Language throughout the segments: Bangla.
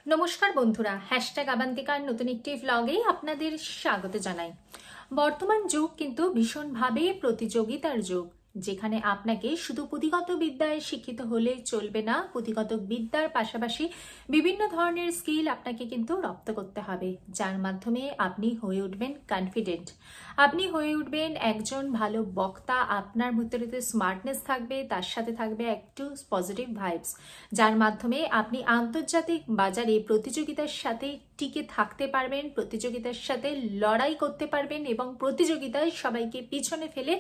নমস্কার বন্ধুরা, হ্যাশট্যাগ আবান্তিকার নতুন একটি ভ্লগে আপনাদের স্বাগত জানাই। বর্তমান যুগ কিন্তু ভীষণভাবে প্রতিযোগিতার যুগ, যেখানে আপনাকে শুধু পুঁথিগত বিদ্যায় শিক্ষিত হলে চলবে না, পুঁথিগত বিদ্যার পাশাপাশি বিভিন্ন ধরনের স্কিল আপনাকে কিন্তু রপ্ত করতে হবে, যার মাধ্যমে আপনি হয়ে উঠবেন কনফিডেন্ট, আপনি হয়ে উঠবেন একজন ভালো বক্তা। আপনার ভিতরে স্মার্টনেস থাকবে, তার সাথে থাকবে একটু পজিটিভ ভাইবস, যার মাধ্যমে আপনি আন্তর্জাতিক বাজারে প্রতিযোগিতার সাথে টিকে থাকতে পারবেন, প্রতিযোগিতার সাথে লড়াই করতে পারবেন এবং প্রতিযোগিতায় সবাইকে পিছনে ফেলে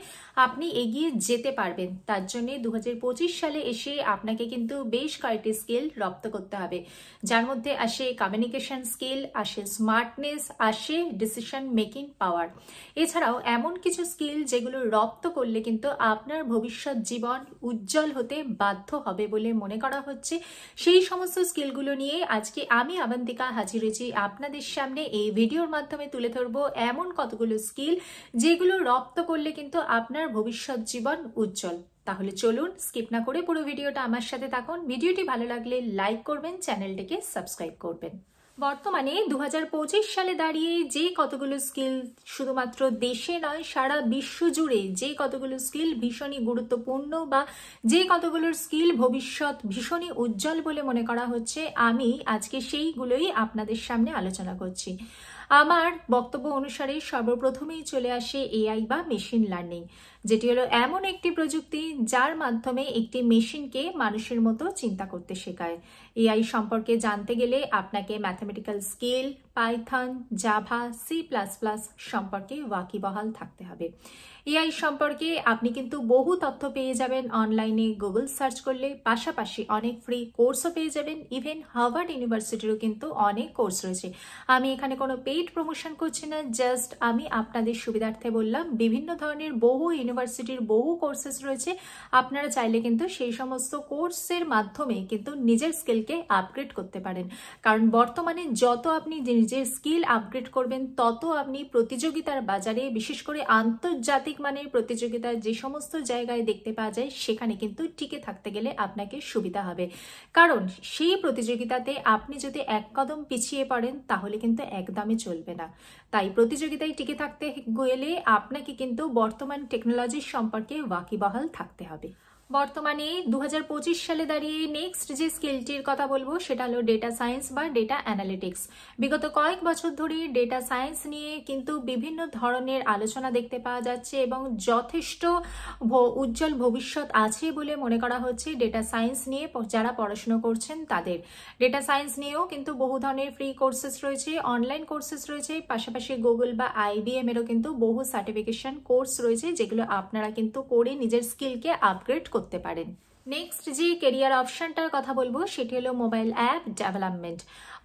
আপনি এগিয়ে যেতে পারবেন। তার জন্য 2025 সালে এসে আপনাকে কিন্তু বেশ কয়েকটি স্কিল রপ্ত করতে হবে, যার মধ্যে আসে কমিউনিকেশন স্কিল, আসে স্মার্টনেস, আসে ডিসিশন মেকিং পাওয়ার। এছাড়াও এমন কিছু স্কিল যেগুলো রপ্ত করলে কিন্তু আপনার ভবিষ্যৎ জীবন উজ্জ্বল হতে বাধ্য হবে বলে মনে করা হচ্ছে। সেই সমস্ত স্কিলগুলো নিয়ে আজকে আমি আবান্তিকা হাজির হয়েছি আপনাদের সামনে। এই ভিডিওর মাধ্যমে তুলে ধরবো এমন কতগুলো স্কিল যেগুলো রপ্ত করলে কিন্তু আপনার ভবিষ্যৎ জীবন উজ্জ্বল। তাহলে চলুন স্কিপ না করে পুরো ভিডিওটা আমার সাথে থাকুন। ভিডিওটি ভালো লাগলে লাইক করবেন, চ্যানেলটিকে সাবস্ক্রাইব করবেন। বর্তমানে 2025 সালে দাঁড়িয়ে যে কতগুলো স্কিল শুধুমাত্র দেশে নয়, সারা বিশ্ব জুড়ে যে কতগুলো স্কিল ভীষণই গুরুত্বপূর্ণ বা যে কতগুলো স্কিল ভবিষ্যৎ ভীষণই উজ্জ্বল বলে মনে করা হচ্ছে, আমি আজকে সেইগুলোই আপনাদের সামনে আলোচনা করছি। আমার বক্তব্য অনুসারে সর্বপ্রথমেই চলে আসে এআই বা মেশিন লার্নিং, যেটি হলো এমন একটি প্রযুক্তি যার মাধ্যমে একটি মেশিনকে মানুষের মতো চিন্তা করতে শেখায়। এআই সম্পর্কে জানতে গেলে আপনাকে mathematical skill, Python, Java, C++ সম্পর্কে ওয়াকিবহাল থাকতে হবে। এআই সম্পর্কে আপনি কিন্তু বহু তথ্য পেয়ে যাবেন অনলাইনে গুগল সার্চ করলে, পাশাপাশি অনেক ফ্রি কোর্সও পেয়ে যাবেন। ইভেন হার্ভার্ড ইউনিভার্সিটিরও কিন্তু অনেক কোর্স রয়েছে। আমি এখানে কোনো পেইড প্রমোশন করছি না, জাস্ট আমি আপনাদের সুবিধার্থে বললাম বিভিন্ন ধরনের বহু ইউনিভার্সিটির বহু কোর্সেস রয়েছে। আপনারা চাইলে কিন্তু সেই সমস্ত কোর্সের মাধ্যমে কিন্তু নিজের স্কিলকে আপগ্রেড করতে পারেন, কারণ বর্তমানে যত আপনি নিজের স্কিল আপগ্রেড করবেন তত আপনি প্রতিযোগিতার বাজারে, বিশেষ করে আন্তর্জাতিক মানের প্রতিযোগিতার যে সমস্ত জায়গায় দেখতে পাওয়া যায়, সেখানে কিন্তু টিকে থাকতে গেলে আপনাকে সুবিধা হবে। কারণ সেই প্রতিযোগিতাতে আপনি যদি এক কদম পিছিয়ে পড়েন তাহলে কিন্তু একদমই চলবে না। তাই প্রতিযোগিতায় টিকে থাকতে গেলে আপনাকে কিন্তু বর্তমান টেকনোলজির সম্পর্কে ওয়াকিবহাল থাকতে হবে। বর্তমানে 2025 সালে দাঁড়িয়ে নেক্সট যে স্কিলটির কথা বলবো সেটা হলো ডেটা সায়েন্স বা ডেটা অ্যানালিটিক্স। বিগত কয়েক বছর ধরে ডেটা সায়েন্স নিয়ে কিন্তু বিভিন্ন ধরনের আলোচনা দেখতে পাওয়া যাচ্ছে এবং যথেষ্ট উজ্জ্বল ভবিষ্যৎ আছে বলে মনে করা হচ্ছে ডেটা সায়েন্স নিয়ে যারা পড়াশুনো করছেন তাদের। ডেটা সায়েন্স নিয়েও কিন্তু বহু ধরনের ফ্রি কোর্সেস রয়েছে, অনলাইন কোর্সেস রয়েছে, পাশাপাশি গুগল বা IBM এরও কিন্তু বহু সার্টিফিকেশন কোর্স রয়েছে, যেগুলো আপনারা কিন্তু করে নিজের স্কিলকে আপগ্রেড করতে পারেন। নেক্সট যে কেরিয়ার অপশনটার কথা বলবো সেটি হলো মোবাইল অ্যাপ ডেভেলপমেন্ট।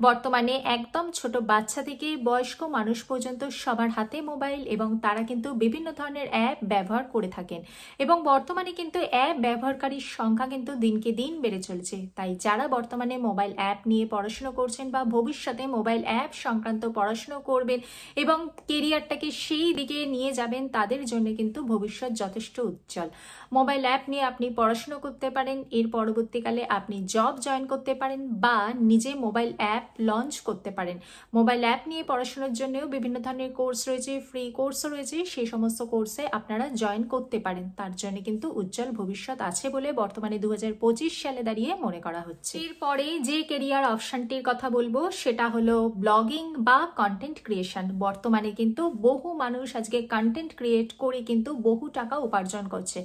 বর্তমানে একদম ছোট বাচ্চা থেকে বয়স্ক মানুষ পর্যন্ত সবার হাতে মোবাইল এবং তারা কিন্তু বিভিন্ন ধরনের অ্যাপ ব্যবহার করে থাকেন এবং বর্তমানে কিন্তু অ্যাপ ব্যবহারকারীর সংখ্যা কিন্তু দিনকে দিন বেড়ে চলছে। তাই যারা বর্তমানে মোবাইল অ্যাপ নিয়ে পড়াশুনো করছেন বা ভবিষ্যতে মোবাইল অ্যাপ সংক্রান্ত পড়াশুনো করবেন এবং কেরিয়ারটাকে সেই দিকে নিয়ে যাবেন, তাদের জন্য কিন্তু ভবিষ্যৎ যথেষ্ট উজ্জ্বল। মোবাইল অ্যাপ নিয়ে আপনি পড়াশুনো করতে পারেন, এর পরবর্তীকালে আপনি জব জয়েন করতে পারেন বা নিজে মোবাইল অ্যাপ লঞ্চ করতে পারেন। মোবাইল অ্যাপ নিয়ে পড়াশোনার জন্যও বিভিন্ন ধরনের কোর্স রয়েছে, ফ্রি কোর্সও রয়েছে, সেই সমস্ত কোর্সে আপনারা জয়েন করতে পারেন। তার জন্য কিন্তু উজ্জ্বল ভবিষ্যৎ আছে বলে বর্তমানে 2025 সালে দাঁড়িয়ে মনে করা হচ্ছে। এরপরে যে কেরিয়ার অপশনটির কথা বলবো সেটা হলো ব্লগিং বা কন্টেন্ট ক্রিয়েশন। বর্তমানে কিন্তু বহু মানুষ আজকে কন্টেন্ট ক্রিয়েট করে কিন্তু বহু টাকা উপার্জন করছে।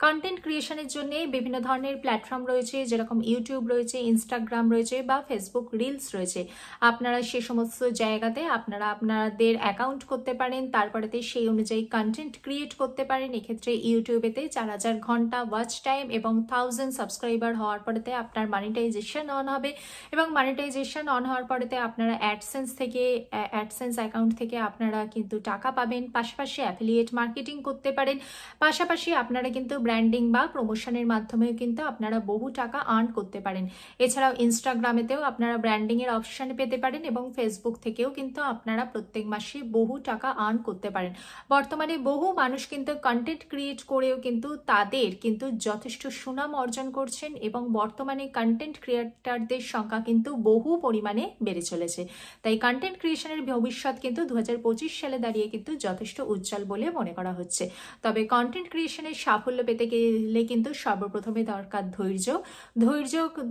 কন্টেন্ট ক্রিয়েশনের জন্য বিভিন্ন ধরনের প্ল্যাটফর্ম রয়েছে, যেরকম ইউটিউব রয়েছে, ইনস্টাগ্রাম রয়েছে বা ফেসবুক রিলস রয়েছে। আপনারা সে সমস্ত জায়গাতে আপনারা আপনাদের অ্যাকাউন্ট করতে পারেন, তারপরেতে সেই অনুযায়ী কন্টেন্ট ক্রিয়েট করতে পারেন। এক্ষেত্রে ইউটিউবেতে 4000 ঘন্টা ওয়াচ টাইম এবং 1000 সাবস্ক্রাইবার হওয়ার পরেতে আপনার মনিটাইজেশন অন হবে এবং মনিটাইজেশন অন হওয়ার পরেতে আপনারা অ্যাডসেন্স অ্যাকাউন্ট থেকে আপনারা কিন্তু টাকা পাবেন। পাশাপাশি অ্যাফিলিয়েট মার্কেটিং করতে পারেন, পাশাপাশি আপনারা কিন্তু ব্র্যান্ডিং বা প্রমোশনের মাধ্যমেও কিন্তু আপনারা বহু টাকা আর্ন করতে পারেন। এছাড়াও ইনস্টাগ্রামেতেও আপনারা ব্র্যান্ডিংয়ের অপশন পেতে পারেন এবং ফেসবুক থেকেও কিন্তু আপনারা প্রত্যেক মাসে বহু টাকা আর্ন করতে পারেন। বর্তমানে বহু মানুষ কিন্তু কন্টেন্ট ক্রিয়েট করেও কিন্তু তাদের কিন্তু যথেষ্ট সুনাম অর্জন করছেন এবং বর্তমানে কন্টেন্ট ক্রিয়েটারদের সংখ্যা কিন্তু বহু পরিমাণে বেড়ে চলেছে। তাই কন্টেন্ট ক্রিয়েশনের ভবিষ্যৎ কিন্তু 2025 সালে দাঁড়িয়ে কিন্তু যথেষ্ট উজ্জ্বল বলে মনে করা হচ্ছে। তবে কন্টেন্ট ক্রিয়েশনের সাফল্য পেতে গেলে কিন্তু সর্বপ্রথমে দরকার ধৈর্য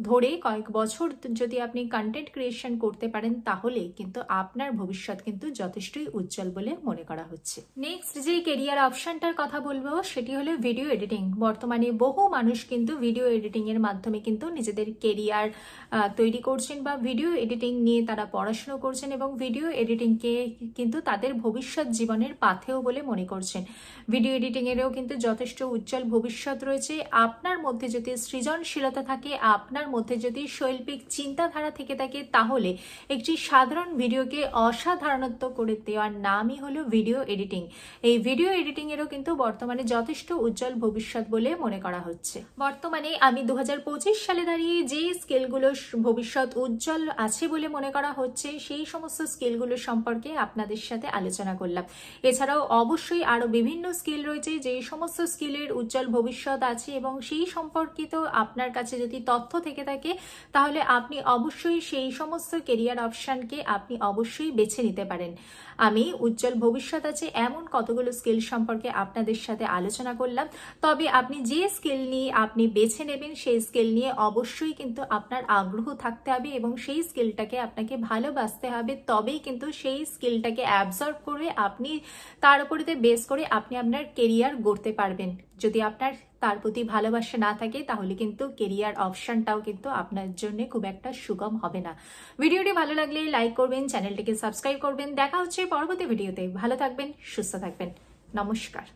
ধরে কয়েক বছর যদি আপনি কন্টেন্ট ক্রিয়েশন করতে পারেন তাহলে কিন্তু আপনার ভবিষ্যৎ কিন্তু যথেষ্টই উজ্জ্বল বলে মনে করা হচ্ছে। নেক্সট যে কেরিয়ার অপশনটার কথা বলবো সেটি হলো ভিডিও এডিটিং। বর্তমানে বহু মানুষ কিন্তু ভিডিও এডিটিং এর মাধ্যমে কিন্তু নিজেদের কেরিয়ার তৈরি করছেন বা ভিডিও এডিটিং নিয়ে তারা পড়াশোনা করছেন এবং ভিডিও এডিটিংকে কিন্তু তাদের ভবিষ্যৎ জীবনের পাথেয় বলে মনে করছেন। ভিডিও এডিটিং এরও কিন্তু যথেষ্ট উজ্জ্বল ভবিষ্যৎ রয়েছে। আপনার মধ্যে যদি সৃজনশীলতা থাকে, আপনার মধ্যে যদি শৈল্পিক চিন্তাধারা থেকে থাকে, তাহলে একটি সাধারণ ভিডিওকে অসাধারণত্ব করে দেওয়ার নামই হলো ভিডিও এডিটিং। এই ভিডিও এডিটিং এরও কিন্তু বর্তমানে যথেষ্ট উজ্জ্বল ভবিষ্যৎ বলে মনে করা হচ্ছে। বর্তমানে আমি 2025 সালে দাঁড়িয়ে যে স্কিলগুলো ভবিষ্যৎ উজ্জ্বল আছে বলে মনে করা হচ্ছে সেই সমস্ত স্কিলগুলো সম্পর্কে আপনাদের সাথে আলোচনা করলাম। এছাড়াও অবশ্যই আরো বিভিন্ন স্কিল রয়েছে যে সমস্ত স্কিলের উজ্জ্বল ভবিষ্যৎ আছে এবং সেই সম্পর্কিত আপনার কাছে যদি তথ্য থেকে থাকে তাহলে আপনি অবশ্যই সেই সমস্ত কেরিয়ার অপশনকে আপনি অবশ্যই বেছে নিতে পারেন। আমি উজ্জ্বল ভবিষ্যৎ আছে এমন কতগুলো স্কিল সম্পর্কে আপনাদের সাথে আলোচনা করলাম। তবে আপনি যে স্কিল নিয়ে আপনি বেছে নেবেন সেই স্কিল নিয়ে অবশ্যই কিন্তু আপনার আগ্রহ থাকতে হবে এবং সেই স্কিলটাকে আপনাকে ভালোবাসতে হবে। তবেই কিন্তু সেই স্কিলটাকে অ্যাবজর্ব করে আপনি তার উপরে বেস করে আপনি আপনার কেরিয়ার গড়তে পারবেন। যদি আপনার তার প্রতি ভালোবাসা না থাকে তাহলে কিন্তু কেরিয়ার অপশনটাও কিন্তু আপনার জন্য খুব একটা সুগম হবে না। ভিডিওটি ভালো লাগলে লাইক করবেন, চ্যানেলটিকে সাবস্ক্রাইব করবেন। দেখা হচ্ছে পরবর্তী ভিডিওতে। ভালো থাকবেন, সুস্থ থাকবেন। নমস্কার।